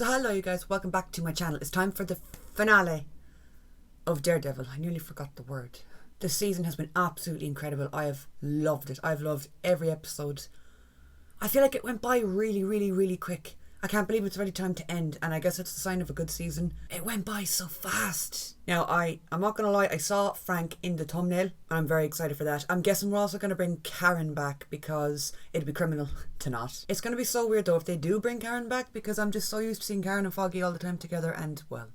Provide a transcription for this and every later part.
So hello you guys, welcome back to my channel. It's time for the finale of Daredevil. I nearly forgot the word. This season has been absolutely incredible. I have loved it. I've loved every episode. I feel like it went by really quick. I can't believe it's already time to end, and I guess it's a sign of a good season. It went by so fast. Now, I'm not going to lie, I saw Frank in the thumbnail, and I'm very excited for that. I'm guessing we're also going to bring Karen back, because it'd be criminal to not. It's going to be so weird, though, if they do bring Karen back, because I'm just so used to seeing Karen and Foggy all the time together, and, well,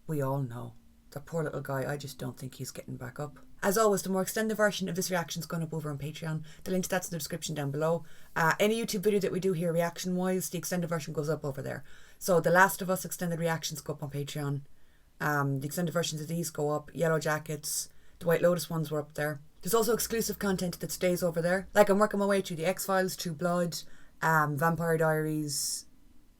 we all know. That poor little guy, I just don't think he's getting back up. As always, the more extended version of this reaction is going up over on Patreon. The link to that's in the description down below. Any YouTube video that we do here reaction-wise, the extended version goes up over there. So the Last of Us extended reactions go up on Patreon. The extended versions of these go up. Yellow Jackets, the White Lotus ones were up there. There's also exclusive content that stays over there. Like, I'm working my way through the X-Files, True Blood, Vampire Diaries.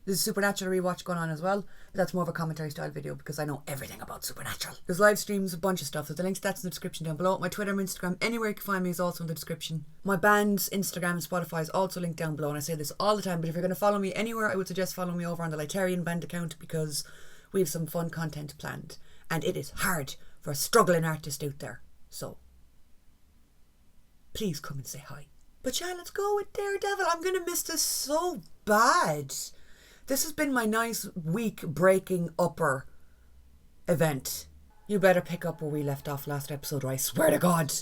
There's a Supernatural rewatch going on as well, but that's more of a commentary style video because I know everything about Supernatural. There's live streams, a bunch of stuff, so the link to that's in the description down below. My Twitter and Instagram, anywhere you can find me, is also in the description. My band's Instagram and Spotify is also linked down below, and I say this all the time, but if you're going to follow me anywhere, I would suggest following me over on the Litarian band account because we have some fun content planned, and it is hard for a struggling artist out there, so please come and say hi. But yeah, let's go with Daredevil. I'm going to miss this so bad. This has been my nice week-breaking upper event. You better pick up where we left off last episode, or I swear to God,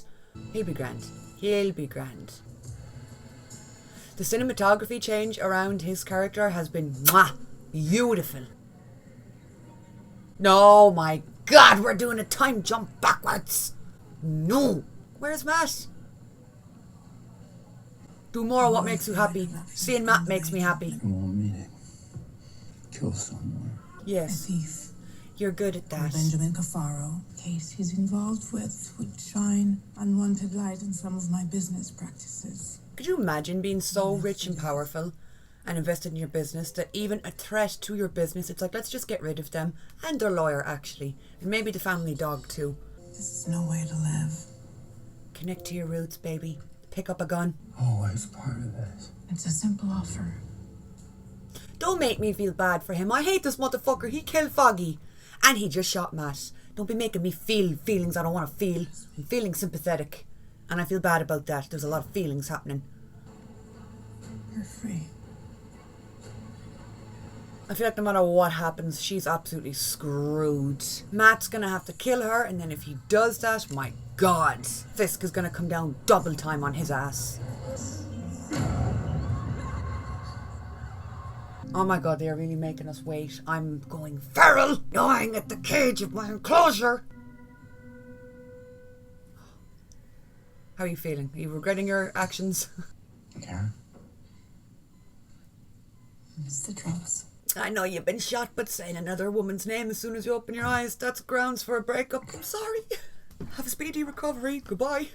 he'll be grand. He'll be grand. The cinematography change around his character has been mwah, beautiful. No, my God, we're doing a time jump backwards. No. Where's Matt? Do more of what makes you happy. Seeing Matt makes me happy. Kill someone. Yes. A thief. You're good at that. Benjamin Cafaro. Case he's involved with would shine unwanted light in some of my business practices. Could you imagine being so rich and powerful and invested in your business that even a threat to your business, it's like, let's just get rid of them and their lawyer actually, and maybe the family dog too. This is no way to live. Connect to your roots, baby. Pick up a gun. Always part of this. It's a simple offer. Don't make me feel bad for him. I hate this motherfucker. He killed Foggy. And he just shot Matt. Don't be making me feel feelings I don't want to feel. I'm feeling sympathetic. And I feel bad about that. There's a lot of feelings happening. You're free. I feel like no matter what happens, she's absolutely screwed. Matt's gonna have to kill her, and then if he does that, my God, Fisk is gonna come down double time on his ass. Oh my God, they are really making us wait. I'm going feral, gnawing at the cage of my enclosure. How are you feeling? Are you regretting your actions? Karen? It's the drugs. I know you've been shot, but saying another woman's name as soon as you open your eyes, that's grounds for a breakup. I'm sorry. Have a speedy recovery. Goodbye.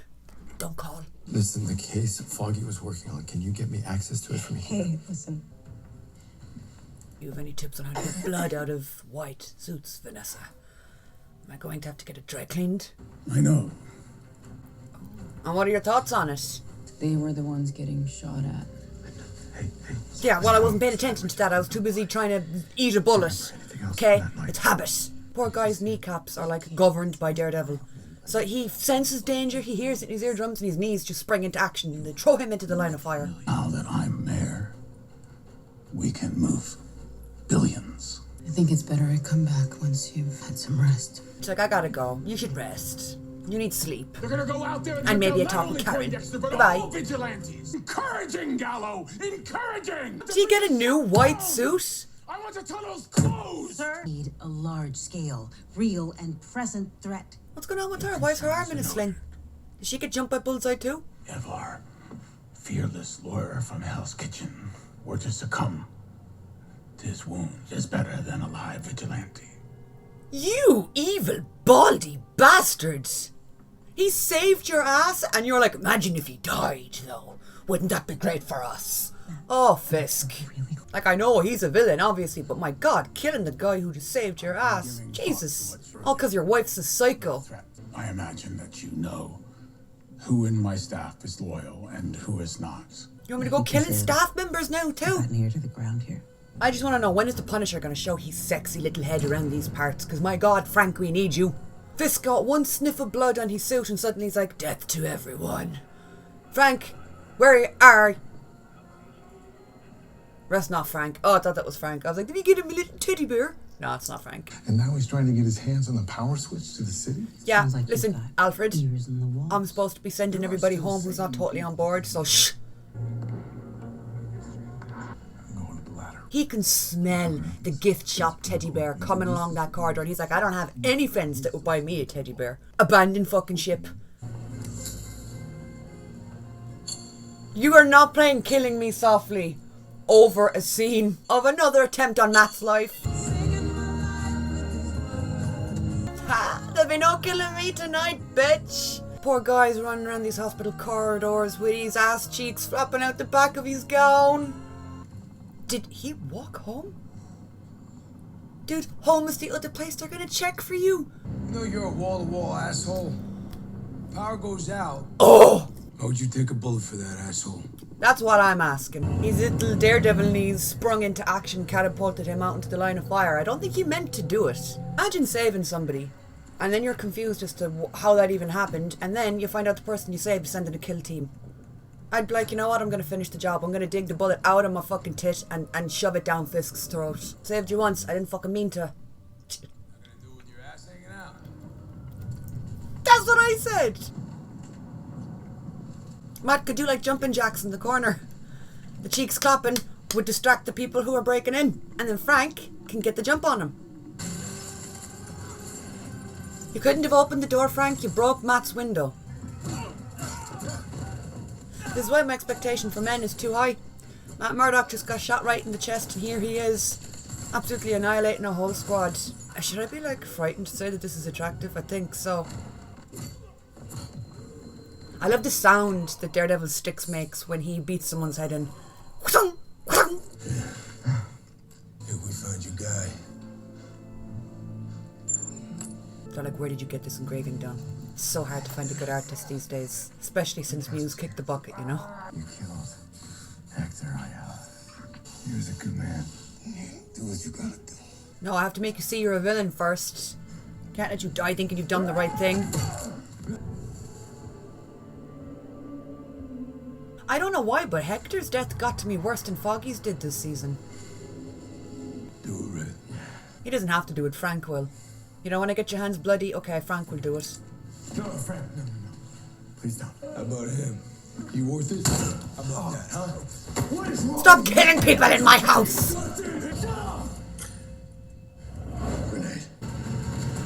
Don't call. Listen, the case that Foggy was working on, can you get me access to it from here? Hey, listen. You have any tips on how to get blood out of white suits, Vanessa? Am I going to have to get it dry cleaned? I know. And what are your thoughts on it? They were the ones getting shot at. Hey. Yeah, well, I wasn't paying attention to that. I was too busy trying to eat a bullet. Okay? It's habit. Poor guy's kneecaps are like governed by Daredevil. So he senses danger, he hears it in his eardrums, and his knees just spring into action and they throw him into the line of fire. Now that I'm mayor, we can move billions. I think it's better I come back once you've had some rest. It's like, I gotta go. You should rest. You need sleep. They're gonna go out there And maybe a talk with Karen. Goodbye. All vigilantes. Encouraging, Gallo! Encouraging! Did he get a new white suit? I want the tunnels closed! Sir, need a large-scale, real and present threat. What's going on with her? Why is her arm in a sling? Did she get jumped by Bullseye too? If our fearless lawyer from Hell's Kitchen were to succumb to his wounds, is better than a live vigilante. You evil, baldy bastards! He saved your ass, and you're like, imagine if he died, though. Wouldn't that be great for us? Oh, Fisk. Like, I know he's a villain, obviously, but my God, killing the guy who just saved your ass. Jesus. All because your wife's a psycho. I imagine that you know who in my staff is loyal and who is not. You want me to go killing staff members now, too? Not near to the ground here. I just want to know, when is the Punisher going to show his sexy little head around these parts? Because my god, Frank, we need you. Fisk got one sniff of blood on his suit and suddenly he's like, death to everyone. Frank, where are you? That's not Frank. Oh, I thought that was Frank. I was like, did he get him a little teddy bear? No, it's not Frank. And now he's trying to get his hands on the power switch to the city? Yeah, Sounds like you've listen, got Alfred, ears in the wall. I'm supposed to be sending everybody home who's not totally on board, so shh. I'm going up the ladder. He can smell the gift shop teddy bear coming along that corridor, and he's like, I don't have any friends that would buy me a teddy bear. Abandoned fucking ship. You are not playing Killing Me Softly over a scene of another attempt on Matt's life. Ha! There'll be no killing me tonight, bitch! Poor guy's running around these hospital corridors with his ass cheeks flapping out the back of his gown. Did he walk home? Dude, home is the other place they're gonna check for you. You know you're a wall-to-wall asshole. Power goes out. Oh! How would you take a bullet for that, asshole? That's what I'm asking. His little daredevil knees sprung into action, catapulted him out into the line of fire. I don't think he meant to do it. Imagine saving somebody, and then you're confused as to how that even happened, and then you find out the person you saved is sending a kill team. I'd be like, you know what, I'm going to finish the job. I'm going to dig the bullet out of my fucking tit and shove it down Fisk's throat. Saved you once, I didn't fucking mean to. What are you gonna do with your ass hanging out? That's what I said! Matt could do like jumping jacks in the corner. The cheeks clapping would distract the people who are breaking in. And then Frank can get the jump on him. You couldn't have opened the door, Frank. You broke Matt's window. This is why my expectation for men is too high. Matt Murdock just got shot right in the chest and here he is, absolutely annihilating a whole squad. Should I be like frightened to say that this is attractive? I think so. I love the sound that Daredevil Sticks makes when he beats someone's head in. If we find your guy. They're like, where did you get this engraving done? It's so hard to find a good artist these days, especially since Muse kicked the bucket, you know? You killed Hector. He was a good man. Do what you gotta do. No, I have to make you see you're a villain first. Can't let you die thinking you've done the right thing. I don't know why, but Hector's death got to me worse than Foggy's did this season. Do it, Red. He doesn't have to do it, Frank will. You don't want to get your hands bloody? Okay, Frank will do it. No, Frank, no. Please don't. How about him? You worth it? How about that, huh? What is wrong? Stop killing people in my house! Grenade.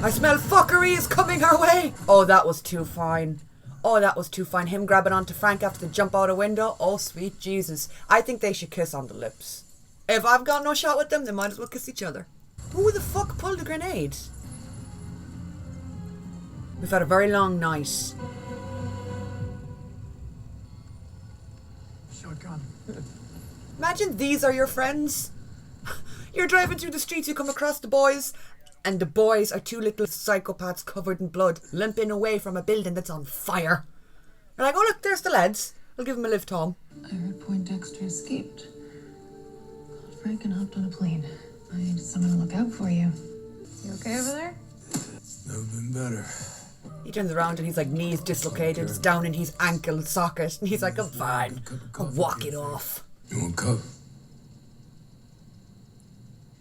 I smell fuckery is coming our way! Oh, that was too fine. Oh, that was too fine. Him grabbing onto Frank after they jump out a window. Oh, sweet Jesus. I think they should kiss on the lips. If I've got no shot with them, they might as well kiss each other. Who the fuck pulled the grenade? We've had a very long night. Shotgun. Imagine these are your friends. You're driving through the streets, you come across the boys, and the boys are two little psychopaths covered in blood, limping away from a building that's on fire. You're like, oh look, there's the lads. I'll give them a lift home. I heard Poindexter escaped. Called Frank and hopped on a plane. I need someone to look out for you. You okay over there? Never been better. He turns around and he's like, knees dislocated, it's down in his ankle socket, and he's like, I'm fine. I'll walk it off. You want a cup?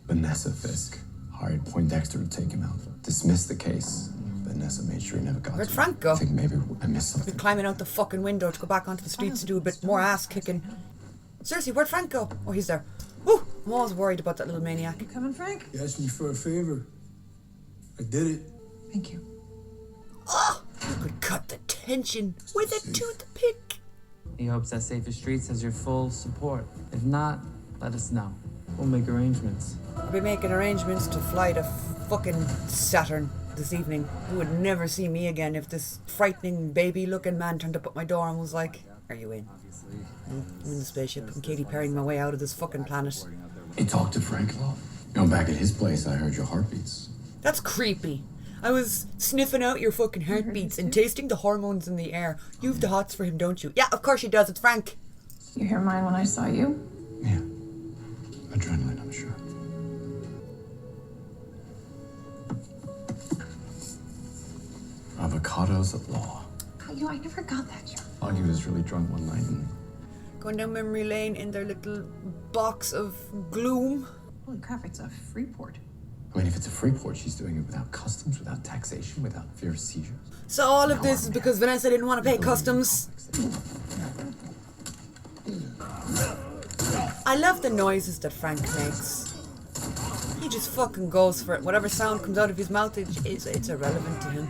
Vanessa Fisk hired Poindexter to take him out. Dismissed the case. Vanessa made sure he never got Where'd to Frank him. go? I think maybe I missed We're something. climbing out the fucking window to go back onto the streets to do a bit more ass kicking. Seriously, where'd Frank go? Oh, he's there. Woo! I'm always worried about that little maniac. You coming, Frank? You asked me for a favor. I did it. Thank you. Oh! You could cut the tension with a toothpick. He hopes that Safer Streets has your full support. If not, let us know. We'll make arrangements. I'll be making arrangements to fly to fucking Saturn this evening. You would never see me again if this frightening baby-looking man turned up at my door and was like, are you in? I'm in the spaceship. I'm Katy Perrying my way out of this fucking planet. You talked to Frank a lot? You know, back at his place, I heard your heartbeats. That's creepy. I was sniffing out your fucking heartbeats and tasting the hormones in the air. You've the hots for him, don't you? Yeah, of course she does. It's Frank. You hear mine when I saw you? Yeah. Adrenaline, I'm sure. Avocados at law. I never got that joke. Augie was really drunk one night and Going down memory lane in their little box of gloom. Holy crap, it's a free port. I mean, if it's a free port, she's doing it without customs, without taxation, without fear of seizures. So all of this is because Vanessa didn't want to pay customs. I love the noises that Frank makes. He just fucking goes for it. Whatever sound comes out of his mouth, it's irrelevant to him.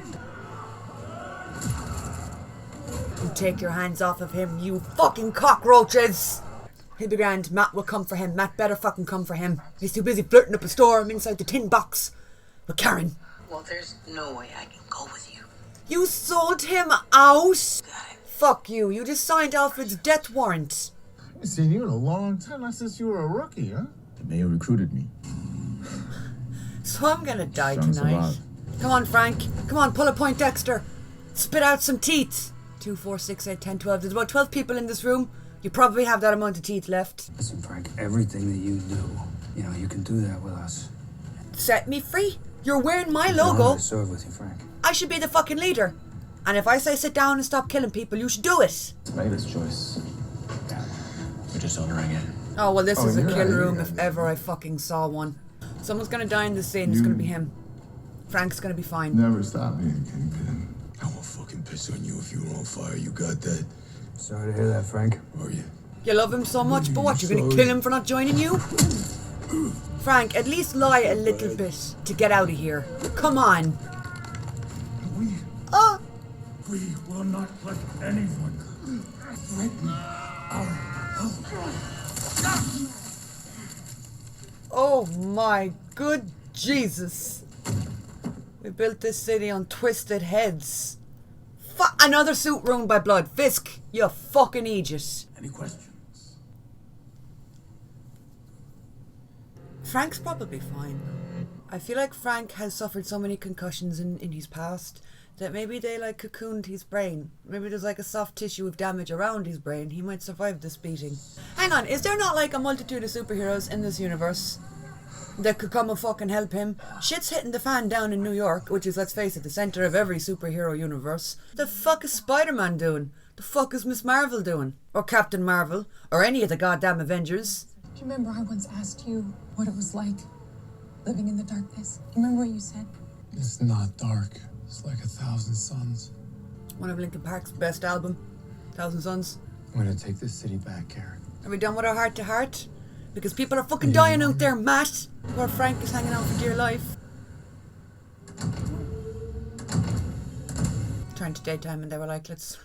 You take your hands off of him, you fucking cockroaches! He'll be grand. Matt will come for him. Matt better fucking come for him. He's too busy flirting up a storm inside the tin box with Karen. Well, there's no way I can go with you. You sold him out? Fuck you. You just signed Alfred's death warrant. I haven't seen you in a long time, not since you were a rookie, huh? The mayor recruited me. So I'm gonna die Strong tonight. survive. Come on, Frank. Come on, pull a point, Dexter. Spit out some teeth. 2, 4, 6, 8, 10, 12. There's about 12 people in this room. You probably have that amount of teeth left. Listen, Frank, everything that you do, you can do that with us. Set me free. You're wearing my I'm logo. honored to serve with you, Frank. I should be the fucking leader. And if I say sit down and stop killing people, you should do it. It's made its choice. We're just honoring it. Oh, well, this is a you're kill right, room you're if ever I fucking saw one. Someone's gonna die in this scene. It's gonna be him. Frank's gonna be fine. Never stop being Kingpin. I will fucking piss on you if you were on fire. You got that? Sorry to hear that, Frank. Are you? You love him so much, but what, you're gonna kill him for not joining you? Frank, at least lie a little bit to get out of here. Come on. We will not let anyone threaten our health. Oh my good Jesus. We built this city on twisted heads. Another suit ruined by blood. Fisk, you fucking idiot. Any questions? Frank's probably fine. I feel like Frank has suffered so many concussions in his past that maybe they like cocooned his brain. Maybe there's like a soft tissue of damage around his brain. He might survive this beating. Hang on, is there not like a multitude of superheroes in this universe that could come and fucking help him? Shit's hitting the fan down in New York, which is, let's face it, the centre of every superhero universe. The fuck is Spider-Man doing? The fuck is Miss Marvel doing? Or Captain Marvel? Or any of the goddamn Avengers? Do you remember I once asked you what it was like living in the darkness? Do you remember what you said? It's not dark. It's like 1,000 suns. One of Linkin Park's best album, 1,000 Suns. I'm gonna take this city back, Karen. Are we done with our heart to heart? Because people are fucking dying out there, Matt. Poor Frank is hanging out for dear life. Trying to daytime and they were like, let's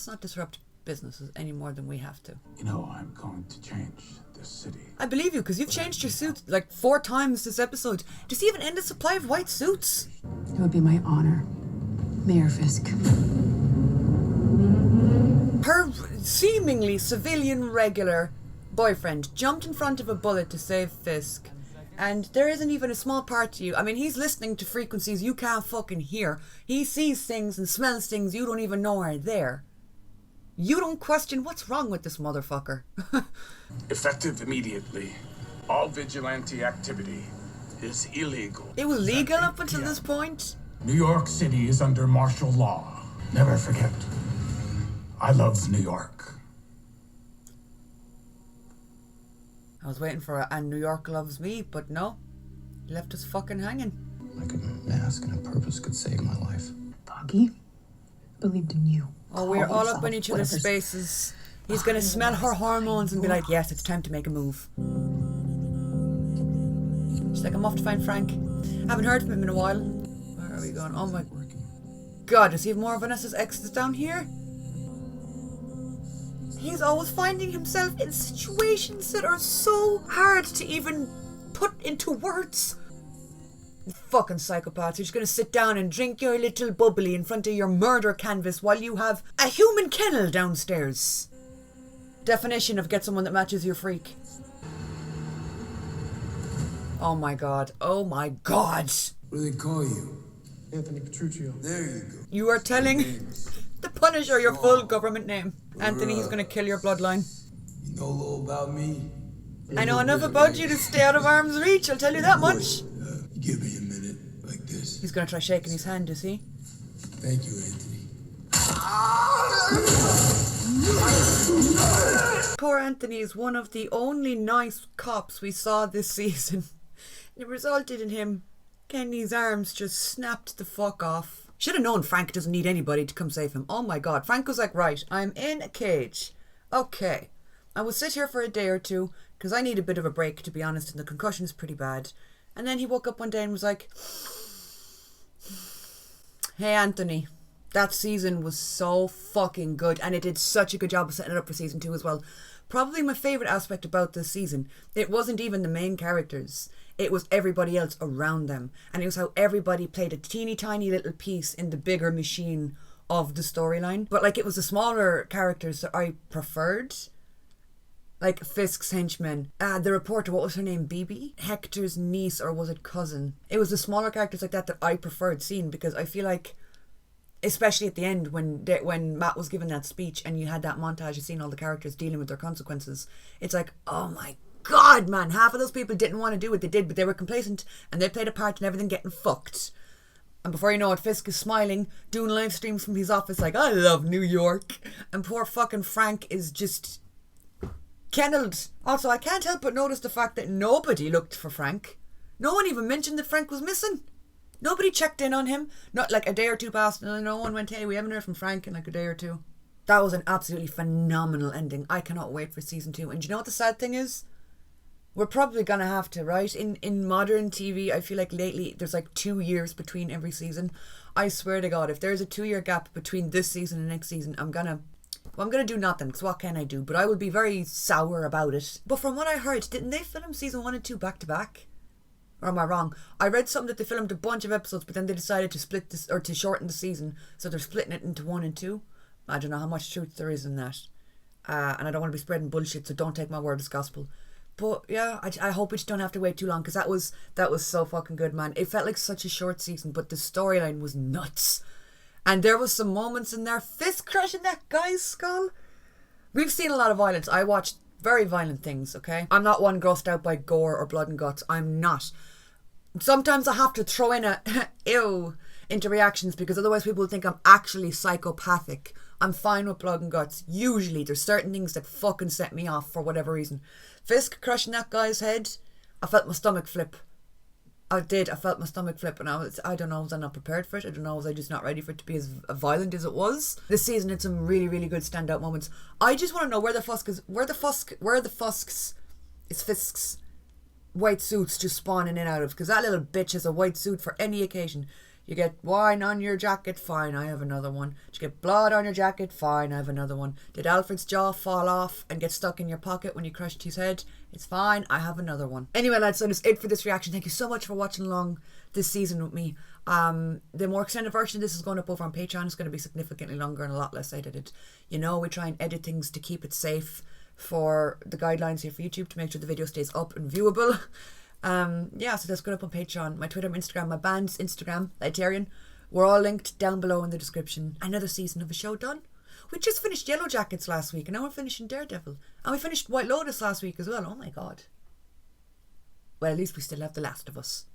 not disrupt businesses any more than we have to. You know, I'm going to change this city. I believe you, because you've changed your suit like 4 times this episode. Do you see even end the supply of white suits? It would be my honor, Mayor Fisk. Her seemingly civilian regular boyfriend jumped in front of a bullet to save Fisk. And there isn't even a small part to you. I mean, he's listening to frequencies you can't fucking hear. He sees things and smells things you don't even know are there. You don't question what's wrong with this motherfucker. Effective immediately. All vigilante activity is illegal. It was legal up until this point? New York City is under martial law. Never forget. I love New York. I was waiting for and New York loves me, but no. He left us fucking hanging. Like a mask and a purpose could save my life. Boggy believed in you. Oh, we're all up in each other's spaces. He's gonna smell her hormones and be like, yes, it's time to make a move. She's like, I'm off to find Frank. Haven't heard from him in a while. Where are we going? Oh my God, does he have more of Vanessa's exes down here? He's always finding himself in situations that are so hard to even put into words. You fucking psychopaths. You're just gonna sit down and drink your little bubbly in front of your murder canvas while you have a human kennel downstairs. Definition of get someone that matches your freak. Oh my God. Oh my God. What do they call you? Anthony Petruccio. There you go. You are telling the Punisher your full government name. Anthony, he's gonna kill your bloodline. You know a little about me? I know enough about you to stay out of arm's reach, I'll tell you that much. Give me a minute like this. He's gonna try shaking his hand, is he? Thank you, Anthony. Poor Anthony is one of the only nice cops we saw this season. It resulted in him getting his arms just snapped the fuck off. Should have known Frank doesn't need anybody to come save him. Oh my god. Frank was like, right, I'm in a cage. Okay. I will sit here for a day or two because I need a bit of a break, to be honest, and the concussion is pretty bad. And then he woke up one day and was like, hey Anthony, that season was so fucking good, and it did such a good job of setting it up for season 2 as well. Probably my favourite aspect about this season, it wasn't even the main characters, it was everybody else around them, and it was how everybody played a teeny tiny little piece in the bigger machine of the storyline. But like, it was the smaller characters that I preferred, like Fisk's henchman, the reporter, what was her name, Bibi? Hector's niece, or was it cousin? It was the smaller characters like that that I preferred seeing, because I feel like, especially at the end when Matt was giving that speech and you had that montage of seeing all the characters dealing with their consequences, it's like, oh my god, man, half of those people didn't want to do what they did, but they were complacent and they played a part in everything getting fucked. And before you know it, Fisk is smiling, doing live streams from his office like, I love New York. And poor fucking Frank is just kennelled. Also, I can't help but notice the fact that nobody looked for Frank. No one even mentioned that Frank was missing. Nobody checked in on him. Not like a day or two passed and no one went, hey, we haven't heard from Frank in like a day or two. That was an absolutely phenomenal ending. I cannot wait for season 2. And do you know what the sad thing is? We're probably going to have to, right? In modern TV, I feel like lately there's like 2 years between every season. I swear to God, if there's a 2-year gap between this season and next season, I'm gonna do nothing, because what can I do? But I will be very sour about it. But from what I heard, didn't they film season 1 and 2 back to back? Or am I wrong? I read something that they filmed a bunch of episodes, but then they decided to split this, or to shorten the season, so they're splitting it into 1 and 2. I don't know how much truth there is in that. And I don't want to be spreading bullshit, so don't take my word as gospel. But yeah, I hope we just don't have to wait too long, because that was so fucking good, man. It felt like such a short season, but the storyline was nuts. And there was some moments in there, fist crushing that guy's skull. We've seen a lot of violence. I watched very violent things, okay? I'm not one grossed out by gore or blood and guts. I'm not. Sometimes I have to throw in a ew into reactions, because otherwise people will think I'm actually psychopathic. I'm fine with blood and guts. Usually there's certain things that fucking set me off for whatever reason. Fisk crushing that guy's head, I felt my stomach flip. I felt my stomach flip, and I don't know, was I not prepared for it? I don't know, was I just not ready for it to be as violent as it was? This season had some really, really good standout moments. I just want to know where the Fisk's white suits just spawning in out of, because that little bitch has a white suit for any occasion. You get wine on your jacket, fine, I have another one. Did you get blood on your jacket? Fine, I have another one. Did Alfred's jaw fall off and get stuck in your pocket when you crushed his head? It's fine, I have another one. Anyway, lads, so that's it for this reaction. Thank you so much for watching along this season with me. The more extended version of this is going up over on Patreon. It's going to be significantly longer and a lot less edited. You know, we try and edit things to keep it safe for the guidelines here for YouTube, to make sure the video stays up and viewable. Yeah, so that's going up on Patreon, my Twitter, my Instagram, my band's Instagram, Lightarian. We're all linked down below in the description. Another season of a show done. We just finished Yellow Jackets last week, and now we're finishing Daredevil. And we finished White Lotus last week as well. Oh my god. Well, at least we still have The Last of Us.